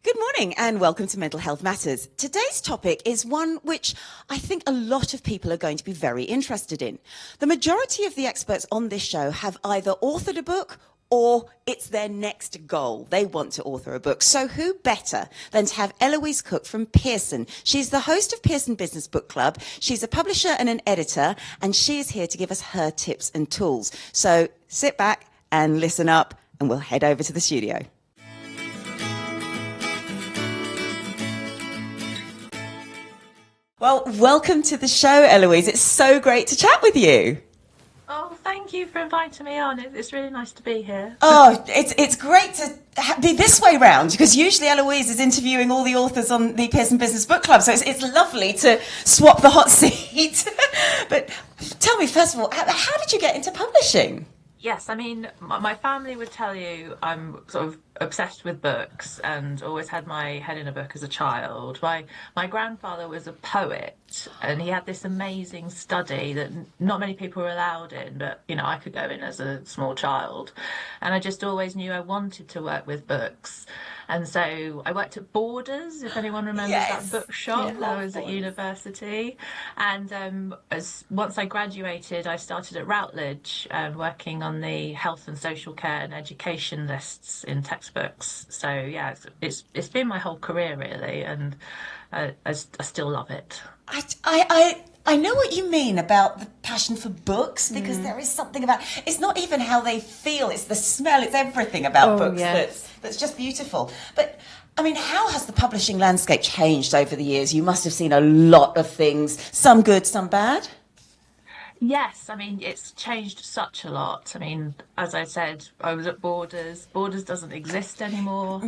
Good morning and welcome to Mental Health Matters. Today's topic is one which I think a lot of people are going to be very interested in. The majority of the experts on this show have either authored a book or it's their next goal. They want to author a book. So who better than to have Eloise Cook from Pearson? She's the host of Pearson Business Book Club. She's a publisher and an editor, and she is here to give us her tips and tools. So sit back and listen up, and we'll head over to the studio. Well, welcome to the show, Eloise. It's so great to chat with you. Oh, thank you for inviting me on. It's really nice to be here. Oh, it's great to be this way round, because usually Eloise is interviewing all the authors on the Pearson Business Book Club, so it's lovely to swap the hot seat. But tell me, first of all, how did you get into publishing? Yes, I mean, my family would tell you I'm sort of obsessed with books and always had my head in a book as a child. My grandfather was a poet, and he had this amazing study that not many people were allowed in, but, you know, I could go in as a small child. And I just always knew I wanted to work with books. And so I worked at Borders, if anyone remembers that bookshop. Yeah, I was at university. And once I graduated, I started at Routledge, working on the health and social care and education lists in textbooks. So yeah, it's been my whole career really, and I still love it. I know what you mean about the passion for books, because there is something about, it's not even how they feel, it's the smell, it's everything about books that's just beautiful. But I mean, how has the publishing landscape changed over the years? You must have seen a lot of things, some good, some bad. Yes, I mean, it's changed such a lot. I mean, as I said, I was at Borders. Borders doesn't exist anymore.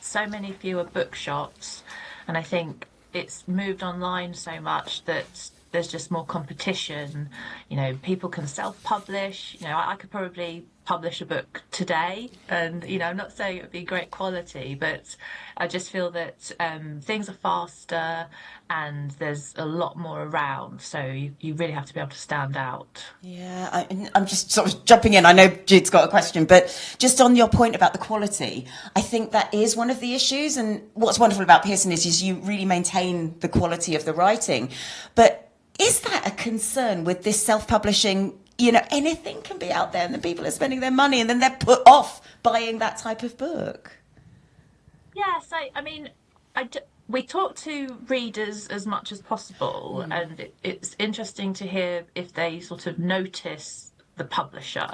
So many fewer bookshops. And I think it's moved online so much that there's just more competition. You know, people can self-publish. You know, I could probably publish a book today, and, you know, I'm not saying it would be great quality, but I just feel that things are faster and there's a lot more around, so you really have to be able to stand out. Yeah, I'm just sort of jumping in. I know Jude's got a question, but just on your point about the quality, I think that is one of the issues, and what's wonderful about Pearson is you really maintain the quality of the writing. But is that a concern with this self-publishing? You know, anything can be out there and the people are spending their money and then they're put off buying that type of book. Yes, I mean, we talk to readers as much as possible, and it's interesting to hear if they sort of notice the publisher.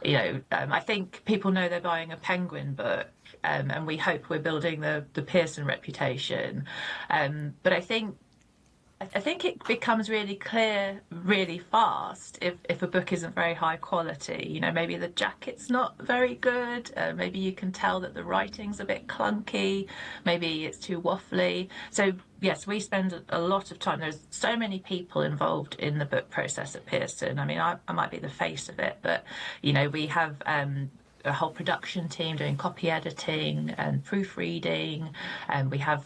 You know, I think people know they're buying a Penguin book, and we hope we're building the Pearson reputation. But I think it becomes really clear really fast if a book isn't very high quality. You know, maybe the jacket's not very good, maybe you can tell that the writing's a bit clunky, maybe it's too waffly. So yes, we spend a lot of time. There's so many people involved in the book process at Pearson. I mean, I might be the face of it, but, you know, we have a whole production team doing copy editing and proofreading, and we have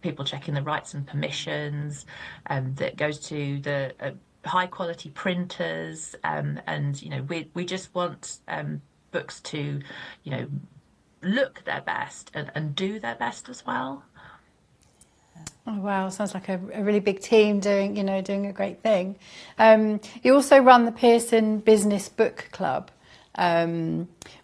people checking the rights and permissions, that goes to the high quality printers, and, you know, we just want books to, you know, look their best and do their best as well. Oh wow, sounds like a really big team doing a great thing. You also run the Pearson Business Book Club,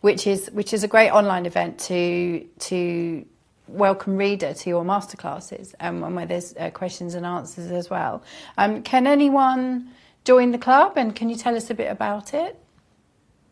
which is a great online event to welcome reader to your masterclasses, and where there's questions and answers as well. Can anyone join the club, and can you tell us a bit about it?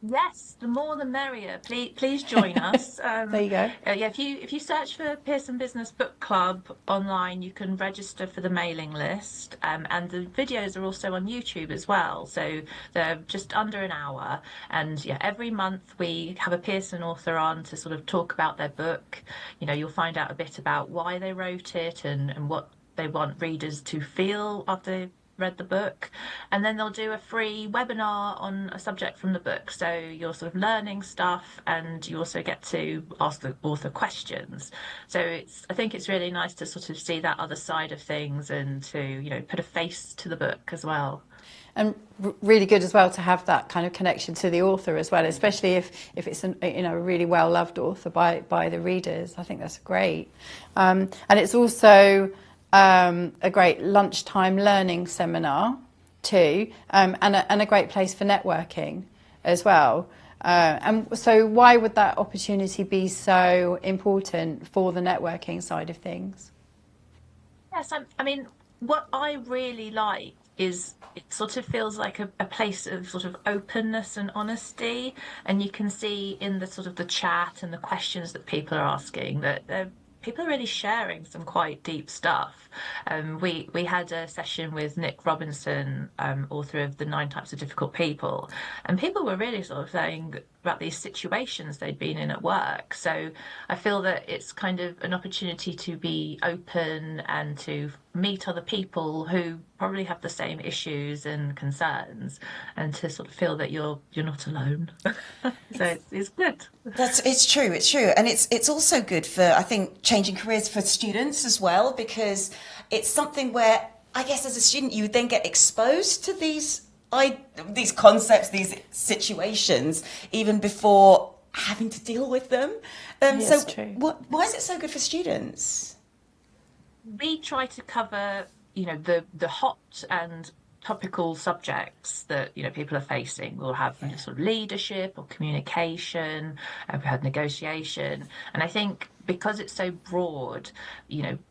Yes, the more the merrier. Please join us. There you go. Yeah, if you search for Pearson Business Book Club online, you can register for the mailing list, and the videos are also on YouTube as well. So they're just under an hour, and yeah, every month we have a Pearson author on to sort of talk about their book. You know, you'll find out a bit about why they wrote it and what they want readers to feel after read the book, and then they'll do a free webinar on a subject from the book, so you're sort of learning stuff and you also get to ask the author questions. So I think it's really nice to sort of see that other side of things and to, you know, put a face to the book as well. really good as well to have that kind of connection to the author as well, especially if it's a really well loved author by the readers. I think that's great, and it's also a great lunchtime learning seminar too, and a great place for networking as well. And so why would that opportunity be so important for the networking side of things? Yes, I mean, what I really like is it sort of feels like a place of sort of openness and honesty, and you can see in the sort of the chat and the questions that people are asking that people are really sharing some quite deep stuff. We had a session with Nick Robinson, author of The 9 Types of Difficult People, and people were really sort of saying about these situations they'd been in at work. So I feel that it's kind of an opportunity to be open and to meet other people who probably have the same issues and concerns, and to sort of feel that you're not alone. So it's good. It's true, and it's also good for, I think, changing careers for students as well, because it's something where I guess as a student you then get exposed to these concepts, these situations, even before having to deal with them. Yes, true. Why is it so good for students? We try to cover, the hot and topical subjects that people are facing. We'll have sort of leadership or communication, and we had negotiation, and I think because it's so broad,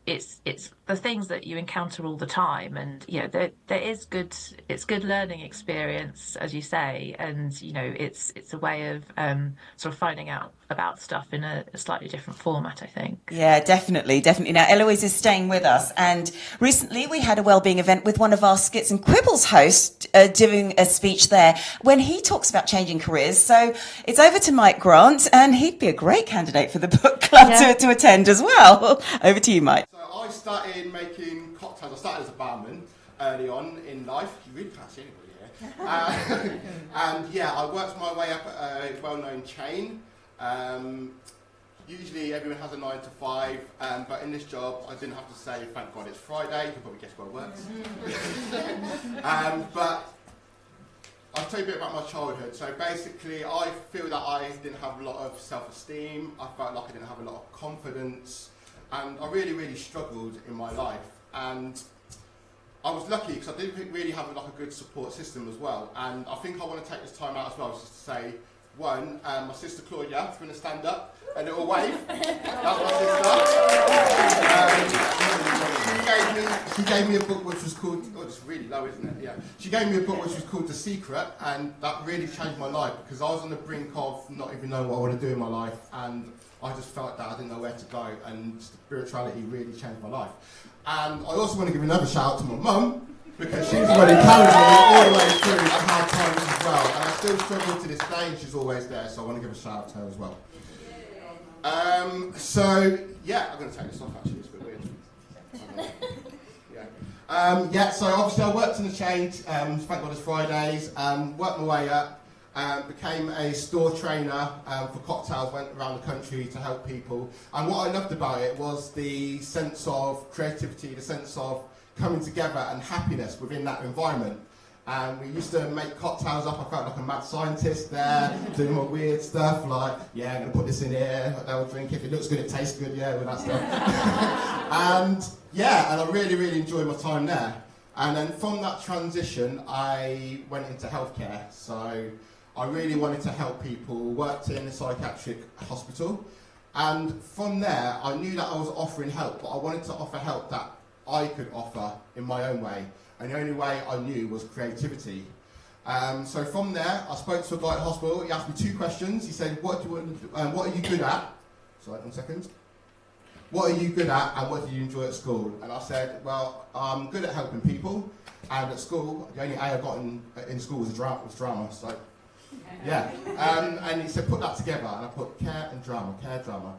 it's the things that you encounter all the time, and it's good learning experience, as you say, and it's a way of sort of finding out about stuff in a slightly different format, I think. Yeah, definitely. Now, Eloise is staying with us, and recently we had a wellbeing event with one of our Skits and Quibbles hosts doing a speech there when he talks about changing careers. So it's over to Mike Grant, and he'd be a great candidate for the book club to attend as well. Over to you, Mike. So I started making cocktails. I started as a barman early on in life. You really can't see anybody here. And yeah, I worked my way up at a well-known chain. Usually everyone has a 9 to 5, but in this job I didn't have to say thank God it's Friday. You can probably guess where it works. But I'll tell you a bit about my childhood. So basically I feel that I didn't have a lot of self-esteem. I felt like I didn't have a lot of confidence, and I really, really struggled in my life. And I was lucky because I didn't really have a good support system as well. And I think I want to take this time out as well just to say, one, my sister Claudia is going to stand up, a little wave. That's my sister. She gave me a book which was called, it's really low, isn't it? Yeah. She gave me a book which was called The Secret, and that really changed my life because I was on the brink of not even knowing what I want to do in my life, and I just felt that I didn't know where to go, and spirituality really changed my life. And I also want to give another shout out to my mum, because she's the one who carried me all the way through the hard times as well. And I still struggle to this day, and she's always there, so I want to give a shout out to her as well. So, yeah, I'm going to take this off actually, it's a bit weird. So obviously I worked in the chain, thank God it's Fridays, worked my way up, became a store trainer for cocktails, went around the country to help people. And what I loved about it was the sense of creativity, the sense of coming together and happiness within that environment. We used to make cocktails up. I felt like a mad scientist there, doing my weird stuff like, yeah, I'm going to put this in here, they'll drink, if it looks good, it tastes good, yeah, all that stuff. and I really, really enjoyed my time there. And then from that transition, I went into healthcare. So I really wanted to help people, worked in a psychiatric hospital. And from there, I knew that I was offering help, but I wanted to offer help that I could offer in my own way. And the only way I knew was creativity. So from there, I spoke to a guy at the hospital. He asked me 2 questions. He said, what are you good at? Sorry, 1 second. What are you good at, and what do you enjoy at school? And I said, well, I'm good at helping people. And at school, the only A I got in school was drama. So, yeah. And he said, put that together. And I put care and drama, care, drama.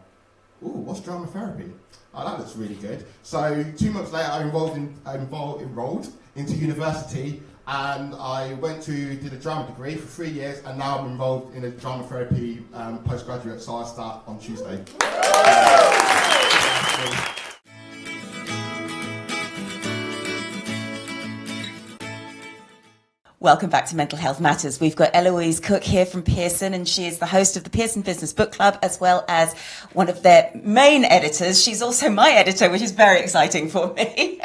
Ooh, what's drama therapy? Oh, that looks really good. So 2 months later, I enrolled into university, and I did a drama degree for 3 years, and now I'm involved in a drama therapy postgraduate, so I start on Tuesday. Welcome back to Mental Health Matters. We've got Eloise Cook here from Pearson, and she is the host of the Pearson Business Book Club, as well as one of their main editors. She's also my editor, which is very exciting for me.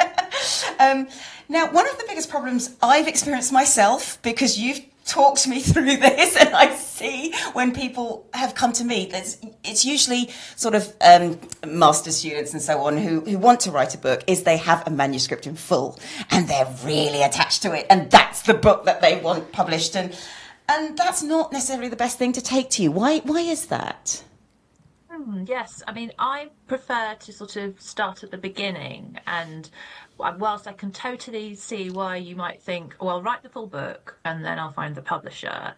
Now, one of the biggest problems I've experienced myself, because you've talked me through this, and I see when people have come to me, it's usually sort of master students and so on who want to write a book, is they have a manuscript in full and they're really attached to it, and that's the book that they want published, and that's not necessarily the best thing to take to you. Why is that? Yes, I mean, I prefer to sort of start at the beginning, and whilst I can totally see why you might think, well, I'll write the full book and then I'll find the publisher,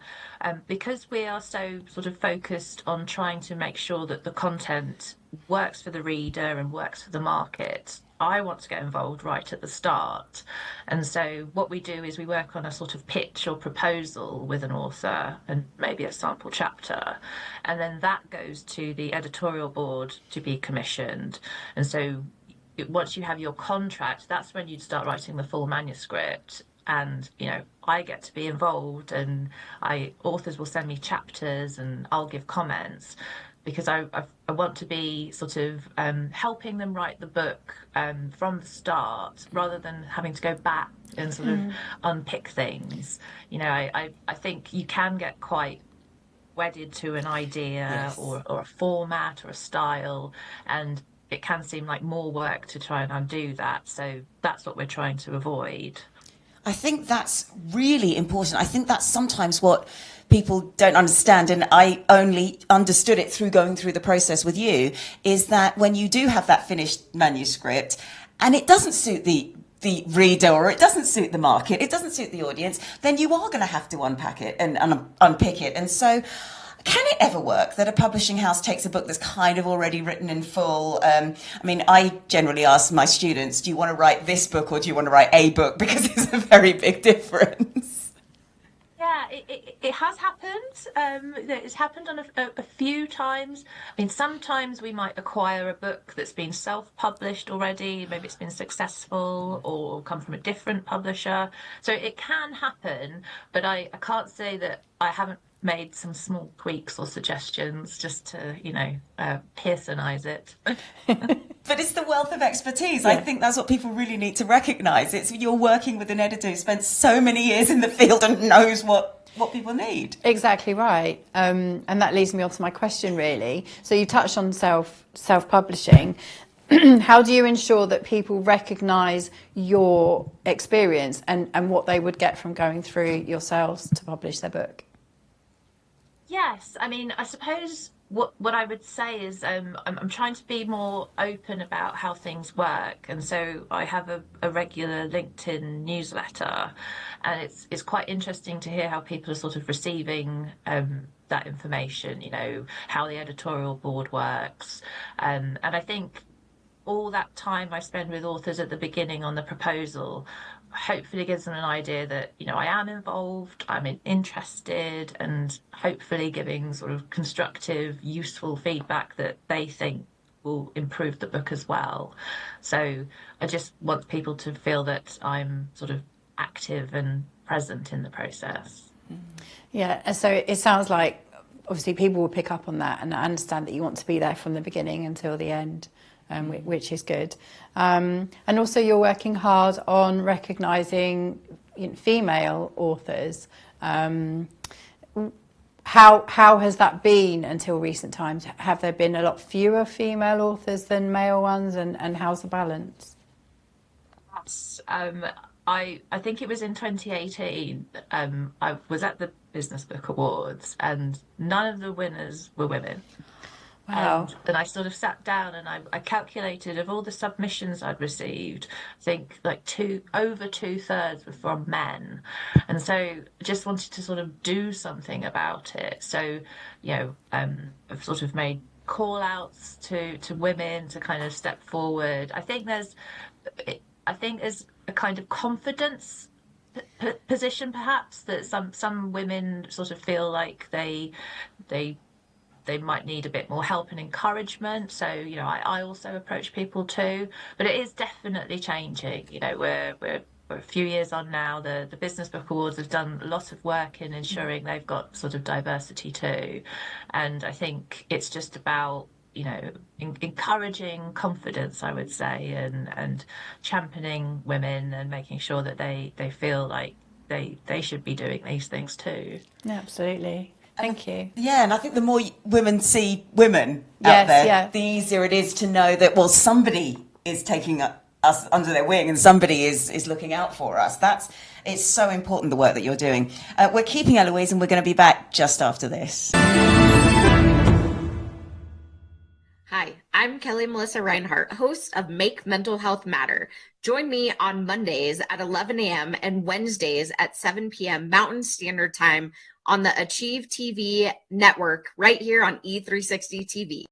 because we are so sort of focused on trying to make sure that the content works for the reader and works for the market, I want to get involved right at the start. And so what we do is we work on a sort of pitch or proposal with an author and maybe a sample chapter. And then that goes to the editorial board to be commissioned. And so once you have your contract, that's when you'd start writing the full manuscript. And, you know, I get to be involved, and authors will send me chapters and I'll give comments, because I want to be sort of helping them write the book from the start, rather than having to go back and sort of unpick things. You know, I think you can get quite wedded to an idea, yes, or a format or a style, and it can seem like more work to try and undo that. So that's what we're trying to avoid. I think that's really important. I think that's sometimes what people don't understand, and I only understood it through going through the process with you, is that when you do have that finished manuscript and it doesn't suit the reader, or it doesn't suit the market, it doesn't suit the audience, then you are going to have to unpack it and unpick it. And so can it ever work that a publishing house takes a book that's kind of already written in full? I mean, I generally ask my students, do you want to write this book or do you want to write a book? Because it's a very big difference. Yeah, it has happened. It's happened on a few times. I mean, sometimes we might acquire a book that's been self-published already. Maybe it's been successful or come from a different publisher. So it can happen, but I can't say that I haven't made some small tweaks or suggestions just to, you know, Pearsonize it. But it's the wealth of expertise. Yeah. I think that's what people really need to recognise. It's you're working with an editor who spent so many years in the field and knows what people need. Exactly right. And that leads me on to my question, really. So you touched on self-publishing. How do you ensure that people recognise your experience and what they would get from going through yourselves to publish their book? Yes, I mean, I suppose what I would say is I'm trying to be more open about how things work, and so I have a regular LinkedIn newsletter, and it's quite interesting to hear how people are sort of receiving that information, you know, how the editorial board works, and I think all that time I spend with authors at the beginning on the proposal hopefully gives them an idea that, you know, I am involved, I'm interested, and hopefully giving sort of constructive, useful feedback that they think will improve the book as well. So I just want people to feel that I'm sort of active and present in the process. Yeah, and so it sounds like obviously people will pick up on that and understand that you want to be there from the beginning until the end. Which is good. And also you're working hard on recognising female authors. How has that been until recent times? Have there been a lot fewer female authors than male ones, and how's the balance? I think it was in 2018, I was at the Business Book Awards and none of the winners were women. Wow. And I sort of sat down and I calculated of all the submissions I'd received, I think like over 2/3 were from men. And so I just wanted to sort of do something about it. So, you know, I've sort of made call outs to women to kind of step forward. I think there's a kind of confidence position perhaps that some women sort of feel like they might need a bit more help and encouragement. So, you know, I also approach people too, but it is definitely changing. You know, we're a few years on now. The Business Book Awards have done a lot of work in ensuring they've got sort of diversity too. And I think it's just about, encouraging confidence, I would say, and championing women and making sure that they feel like they should be doing these things too. Yeah, absolutely. Thank you. Yeah, and I think the more women see women out there, the easier it is to know that, well, somebody is taking us under their wing and somebody is looking out for us. It's so important, the work that you're doing. We're keeping Eloise, and we're going to be back just after this. Hi, I'm Kelly Melissa Reinhart, host of Make Mental Health Matter. Join me on Mondays at 11 a.m. and Wednesdays at 7 p.m. Mountain Standard Time on the Achieve TV network right here on E360 TV.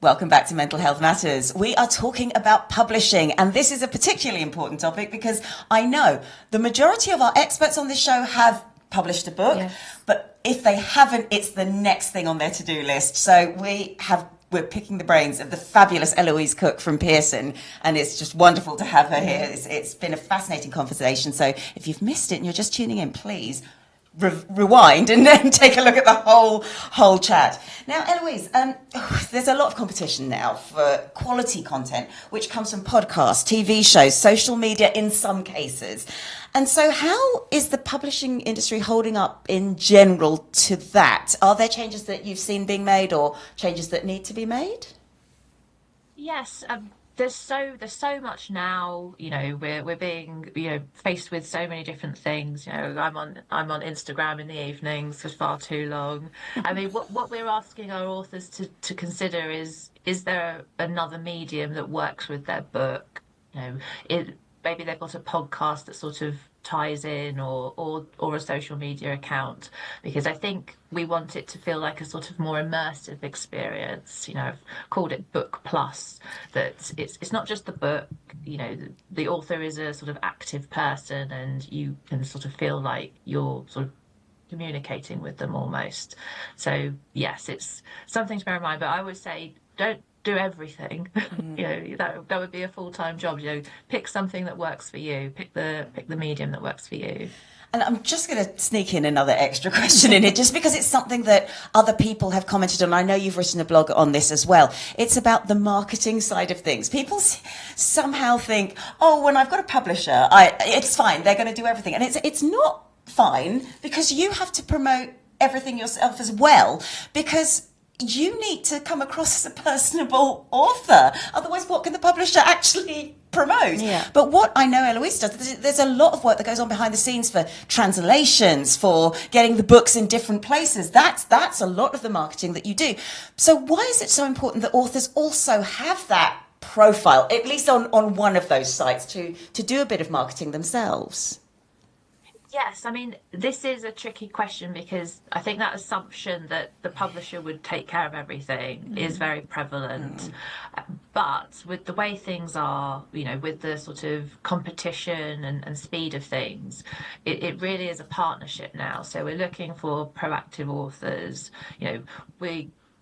Welcome back to Mental Health Matters. We are talking about publishing, and this is a particularly important topic because I know the majority of our experts on this show have published a book, but if they haven't, it's the next thing on their to-do list. So we're picking the brains of the fabulous Eloise Cook from Pearson, and it's just wonderful to have her here. It's been a fascinating conversation. So if you've missed it and you're just tuning in, please rewind and then take a look at the whole chat. Now, Eloise, there's a lot of competition now for quality content, which comes from podcasts, TV shows, social media in some cases. And so how is the publishing industry holding up in general to that? Are there changes that you've seen being made or changes that need to be made? Yes, there's so much now. We're being faced with so many different things. I'm on Instagram in the evenings for far too long. I mean, what we're asking our authors to consider is there another medium that works with their book? Maybe they've got a podcast that sort of ties in or a social media account, because I think we want it to feel like a sort of more immersive experience. I've called it Book Plus, that it's not just the book. The author is a sort of active person, and you can sort of feel like you're sort of communicating with them almost. So yes, it's something to bear in mind, but I would say don't do everything. That would be a full-time job. Pick something that works for you. Pick the medium that works for you. And I'm just going to sneak in another extra question in it, just because it's something that other people have commented on. I know you've written a blog on this as well. It's about the marketing side of things. People somehow think, oh, when I've got a publisher, it's fine. They're going to do everything. And it's not fine, because you have to promote everything yourself as well, because you need to come across as a personable author. Otherwise, what can the publisher actually promote? Yeah. But what I know Eloise does, there's a lot of work that goes on behind the scenes for translations, for getting the books in different places. That's a lot of the marketing that you do. So why is it so important that authors also have that profile, at least on one of those sites, to do a bit of marketing themselves? Yes, I mean, this is a tricky question, because I think that assumption that the publisher would take care of everything is very prevalent. But with the way things are, with the sort of competition and speed of things, it really is a partnership now. So we're looking for proactive authors.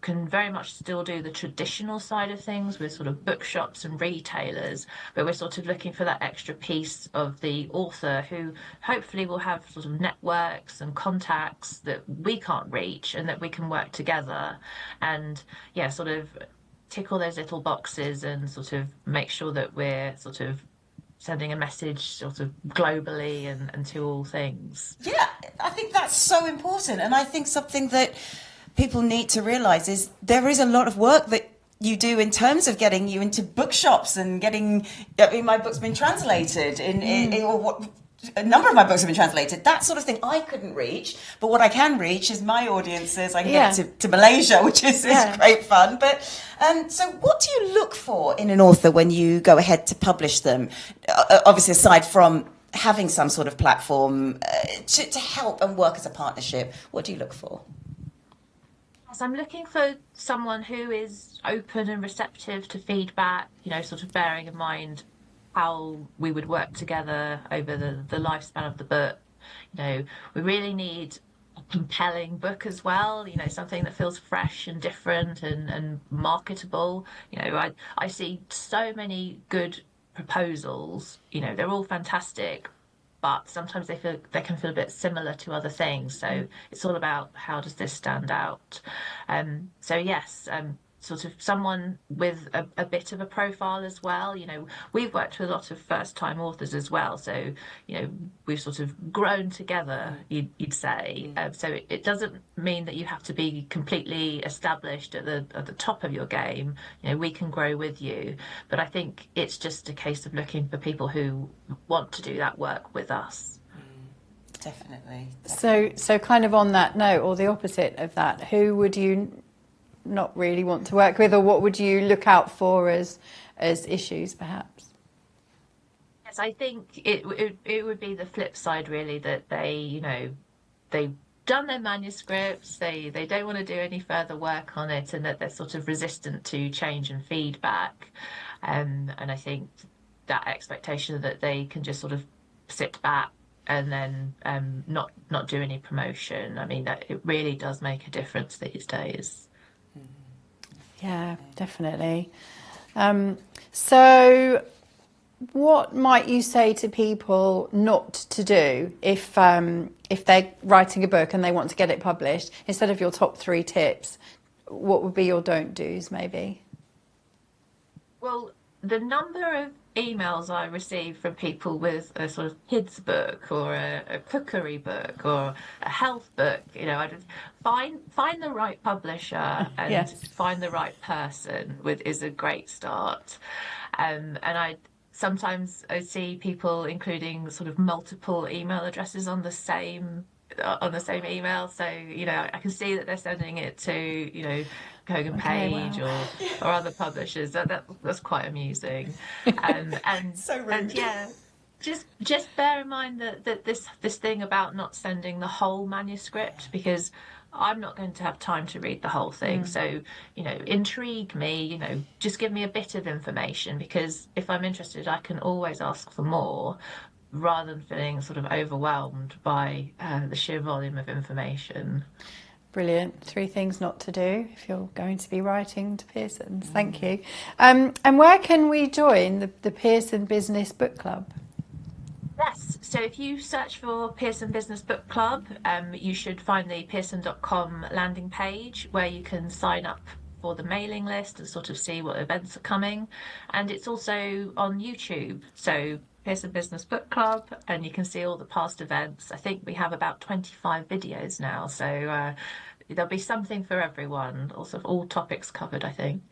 can very much still do the traditional side of things with sort of bookshops and retailers, but we're sort of looking for that extra piece of the author who hopefully will have sort of networks and contacts that we can't reach, and that we can work together and sort of tick all those little boxes and sort of make sure that we're sort of sending a message sort of globally and to all things. Yeah, I think that's so important. And I think something that people need to realise is there is a lot of work that you do in terms of getting you into bookshops and getting, I mean, my book's been translated a number of my books have been translated, that sort of thing I couldn't reach, but what I can reach is my audiences. I can get it to Malaysia, which is great fun. But so what do you look for in an author when you go ahead to publish them? Obviously, aside from having some sort of platform to help and work as a partnership, what do you look for? So I'm looking for someone who is open and receptive to feedback, sort of bearing in mind how we would work together over the lifespan of the book. We really need a compelling book as well, something that feels fresh and different and marketable. I see so many good proposals, they're all fantastic, but sometimes they can feel a bit similar to other things. So it's all about, how does this stand out? Sort of someone with a bit of a profile as well. We've worked with a lot of first-time authors as well, so we've sort of grown together, you'd say. So it doesn't mean that you have to be completely established at the top of your game. We can grow with you, but I think it's just a case of looking for people who want to do that work with us. Definitely. So kind of on that note, or the opposite of that, who would you not really want to work with, or what would you look out for as issues, perhaps? Yes, I think it would be the flip side, really, that they've done their manuscripts, they don't want to do any further work on it, and that they're sort of resistant to change and feedback. And I think that expectation that they can just sort of sit back and then not do any promotion, I mean, that it really does make a difference these days. Yeah, definitely. So what might you say to people not to do if they're writing a book and they want to get it published? Instead of your top 3 tips, what would be your don't do's, maybe? Well, the number of emails I receive from people with a sort of kids book or a cookery book or a health book, I just find the right publisher and find the right person is a great start. And sometimes I see people including sort of multiple email addresses on the same email, so I can see that they're sending it to Kogan Page or other publishers. That's quite amusing. And so rude. And just bear in mind that this thing about not sending the whole manuscript, because I'm not going to have time to read the whole thing. So, intrigue me, just give me a bit of information, because if I'm interested, I can always ask for more, rather than feeling sort of overwhelmed by the sheer volume of information. Brilliant. 3 things not to do if you're going to be writing to Pearson's. Thank you. And where can we join the Pearson Business Book Club? Yes, so if you search for Pearson Business Book Club, you should find the pearson.com landing page where you can sign up for the mailing list and sort of see what events are coming. And it's also on YouTube, so Pearson Business Book Club, and you can see all the past events. I think we have about 25 videos now, so there'll be something for everyone, also all topics covered, I think.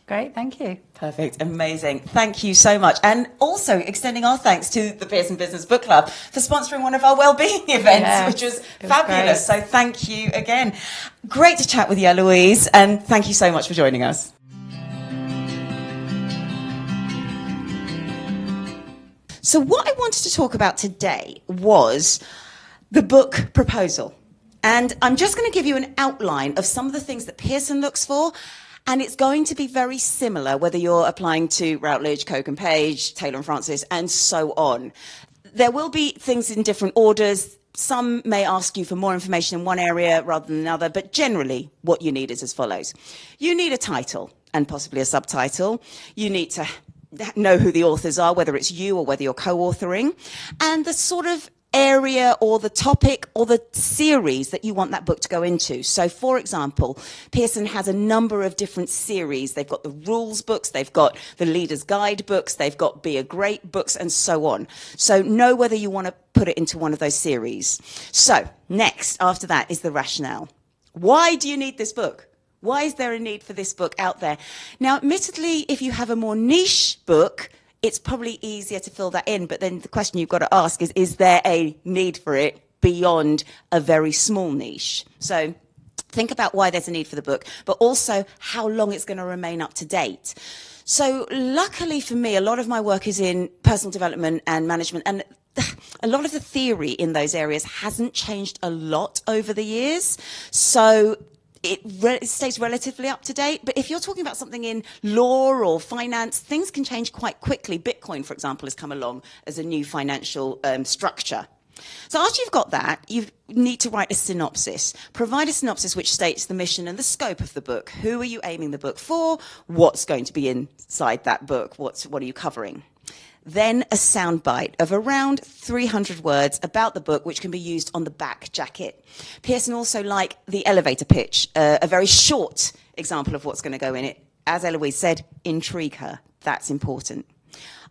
Great, thank you. Perfect, amazing. Thank you so much. And also extending our thanks to the Pearson Business Book Club for sponsoring one of our wellbeing events, which was fabulous. So thank you again. Great to chat with you, Eloise, and thank you so much for joining us. So what I wanted to talk about today was the book proposal. And I'm just going to give you an outline of some of the things that Pearson looks for. And it's going to be very similar whether you're applying to Routledge, Kogan Page, Taylor and Francis, and so on. There will be things in different orders. Some may ask you for more information in one area rather than another, but generally what you need is as follows. You need a title and possibly a subtitle. You need to know who the authors are, whether it's you or whether you're co-authoring, and the sort of area or the topic or the series that you want that book to go into. So, for example, Pearson has a number of different series. They've got the rules books, they've got the leader's guide books, they've got Be a Great books, and so on. So know whether you want to put it into one of those series. So next, after that, is the rationale. Why do you need this book? Why is there a need for this book out there? Now, admittedly, if you have a more niche book, it's probably easier to fill that in. But then the question you've got to ask is there a need for it beyond a very small niche? So think about why there's a need for the book, but also how long it's going to remain up to date. So luckily for me, a lot of my work is in personal development and management, and a lot of the theory in those areas hasn't changed a lot over the years. So it stays relatively up to date. But if you're talking about something in law or finance, things can change quite quickly. Bitcoin, for example, has come along as a new financial structure. So after you've got that, you need to write a synopsis. Provide a synopsis which states the mission and the scope of the book. Who are you aiming the book for? What's going to be inside that book? What are you covering? Then a soundbite of around 300 words about the book, which can be used on the back jacket. Pearson also like the elevator pitch, a very short example of what's going to go in it. As Eloise said, intrigue her. That's important.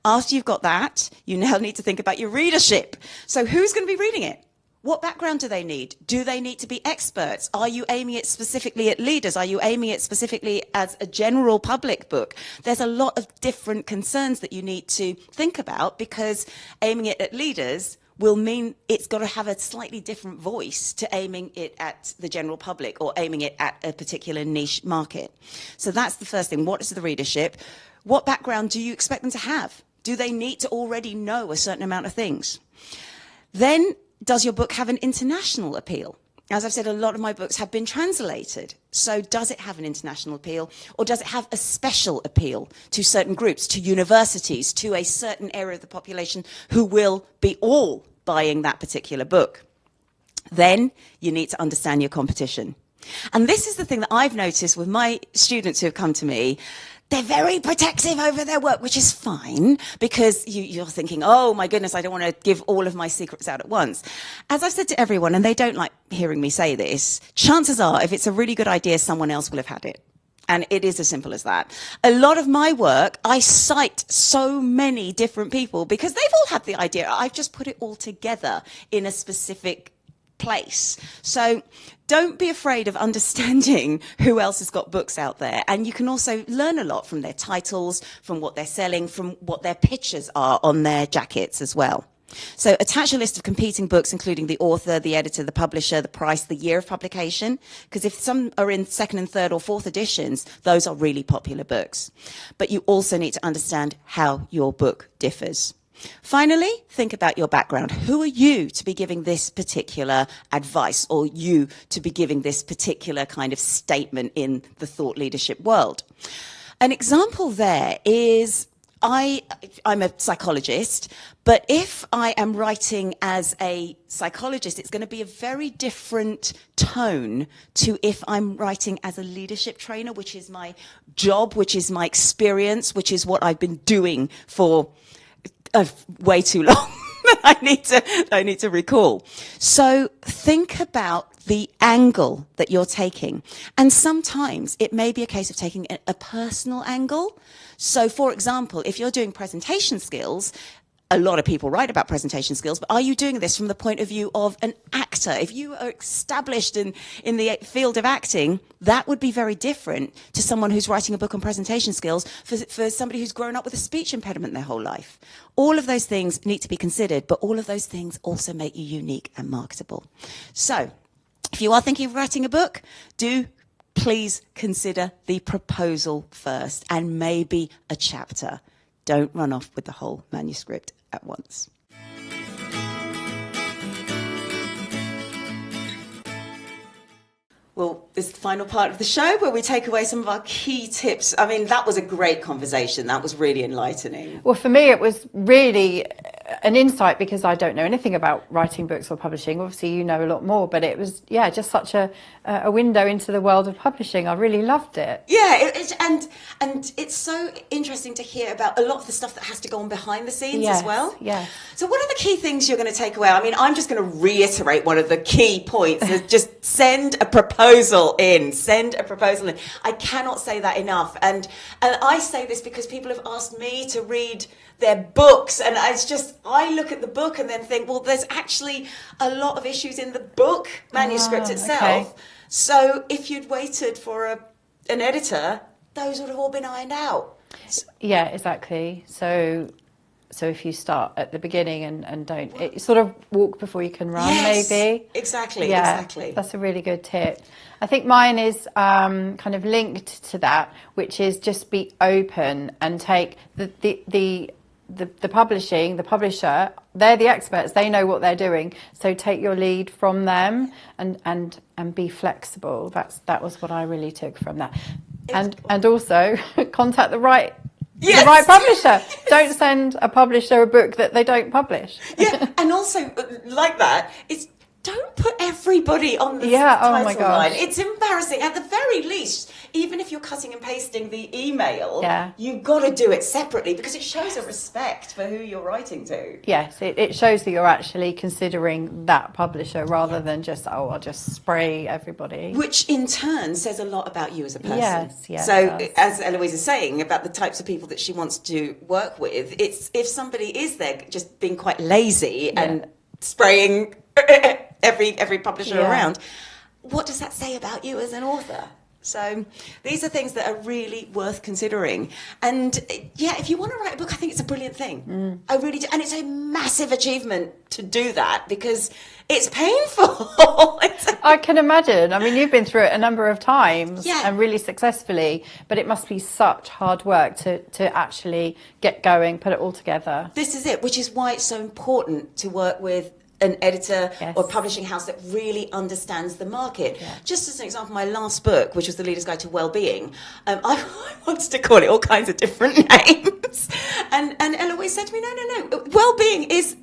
After you've got that, you now need to think about your readership. So who's going to be reading it? What background do they need? Do they need to be experts? Are you aiming it specifically at leaders? Are you aiming it specifically as a general public book? There's a lot of different concerns that you need to think about, because aiming it at leaders will mean it's got to have a slightly different voice to aiming it at the general public or aiming it at a particular niche market. So that's the first thing. What is the readership? What background do you expect them to have? Do they need to already know a certain amount of things? Then, does your book have an international appeal? As I've said, a lot of my books have been translated. So does it have an international appeal, or does it have a special appeal to certain groups, to universities, to a certain area of the population who will be all buying that particular book? Then you need to understand your competition. And this is the thing that I've noticed with my students who have come to me. They're very protective over their work, which is fine, because you're thinking, oh, my goodness, I don't want to give all of my secrets out at once. As I've said to everyone, and they don't like hearing me say this, chances are, if it's a really good idea, someone else will have had it. And it is as simple as that. A lot of my work, I cite so many different people because they've all had the idea. I've just put it all together in a specific place. So don't be afraid of understanding who else has got books out there. And you can also learn a lot from their titles, from what they're selling, from what their pictures are on their jackets as well. So attach a list of competing books, including the author, the editor, the publisher, the price, the year of publication, because if some are in second and third or fourth editions, those are really popular books. But you also need to understand how your book differs. Finally, think about your background. Who are you to be giving this particular advice, or you to be giving this particular kind of statement in the thought leadership world? An example there is, I'm a psychologist, but if I am writing as a psychologist, it's going to be a very different tone to if I'm writing as a leadership trainer, which is my job, which is my experience, which is what I've been doing for way too long. I need to recall. So think about the angle that you're taking. And sometimes it may be a case of taking a personal angle. So, for example, if you're doing presentation skills, a lot of people write about presentation skills, but are you doing this from the point of view of an actor? If you are established in the field of acting, that would be very different to someone who's writing a book on presentation skills for somebody who's grown up with a speech impediment their whole life. All of those things need to be considered, but all of those things also make you unique and marketable. So, if you are thinking of writing a book, do please consider the proposal first and maybe a chapter. Don't run off with the whole manuscript at once. Well, this is the final part of the show where we take away some of our key tips. I mean, that was a great conversation. That was really enlightening. Well, for me, it was really an insight, because I don't know anything about writing books or publishing. Obviously, you know a lot more, but it was, just such a window into the world of publishing. I really loved it. Yeah, and it's so interesting to hear about a lot of the stuff that has to go on behind the scenes as well. Yeah. So what are the key things you're going to take away? I mean, I'm just going to reiterate one of the key points is just send a proposal in. Send a proposal in. I cannot say that enough. And I say this because people have asked me to read their books, and it's just, I look at the book and then think, well, there's actually a lot of issues in the book manuscript itself. Okay. So if you'd waited for an editor, those would have all been ironed out. Yeah, exactly. So if you start at the beginning and don't, it sort of walk before you can run, maybe. Exactly, yeah, exactly. That's a really good tip. I think mine is kind of linked to that, which is just be open and take the publisher, they're the experts, they know what they're doing, so take your lead from them and be flexible. That was what I really took from that. And also contact the right publisher. Don't send a publisher a book that they don't publish. Yeah, and also like that, don't put everybody on the title line. It's embarrassing. At the very least, even if you're cutting and pasting the email, you've got to do it separately, because it shows a respect for who you're writing to. Yes, it shows that you're actually considering that publisher rather than just, I'll just spray everybody. Which in turn says a lot about you as a person. Yes, so as Eloise is saying about the types of people that she wants to work with, it's if somebody is there just being quite lazy and spraying every publisher around, what does that say about you as an author? So these are things that are really worth considering. And if you want to write a book, I think it's a brilliant thing. I really do. And it's a massive achievement to do that, because it's painful. I can imagine. I mean, you've been through it a number of times and really successfully, but it must be such hard work to actually get going, put it all together. This is it, which is why it's so important to work with an editor or publishing house that really understands the market. Just as an example, my last book, which was The Leader's Guide to Wellbeing, I wanted to call it all kinds of different names. And Eloise said to me, no. Wellbeing it's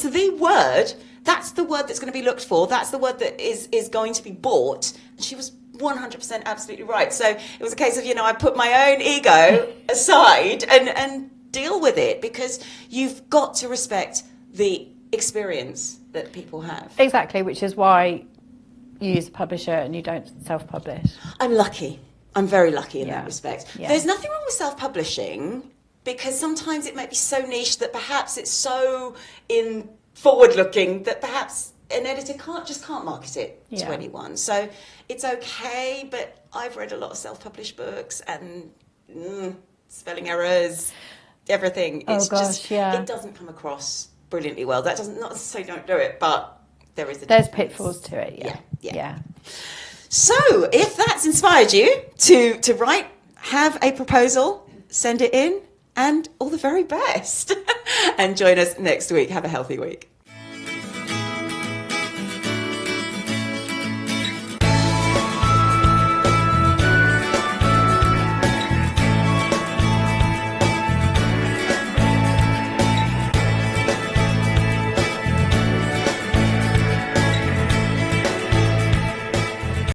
the word. That's the word that's going to be looked for. That's the word that is going to be bought. And she was 100% absolutely right. So it was a case of, I put my own ego aside and deal with it, because you've got to respect the experience that people have. Exactly, which is why you use a publisher and you don't self-publish. I'm lucky. I'm very lucky in that respect. There's nothing wrong with self-publishing, because sometimes it might be so niche that perhaps it's so forward-looking that perhaps an editor can't market it to anyone. So it's okay, but I've read a lot of self-published books and spelling errors, everything. It doesn't come across brilliantly well. That doesn't, not to say don't do it, but there's pitfalls to it. Yeah. So if that's inspired you to write, have a proposal, send it in, and all the very best. And join us next week. Have a healthy week.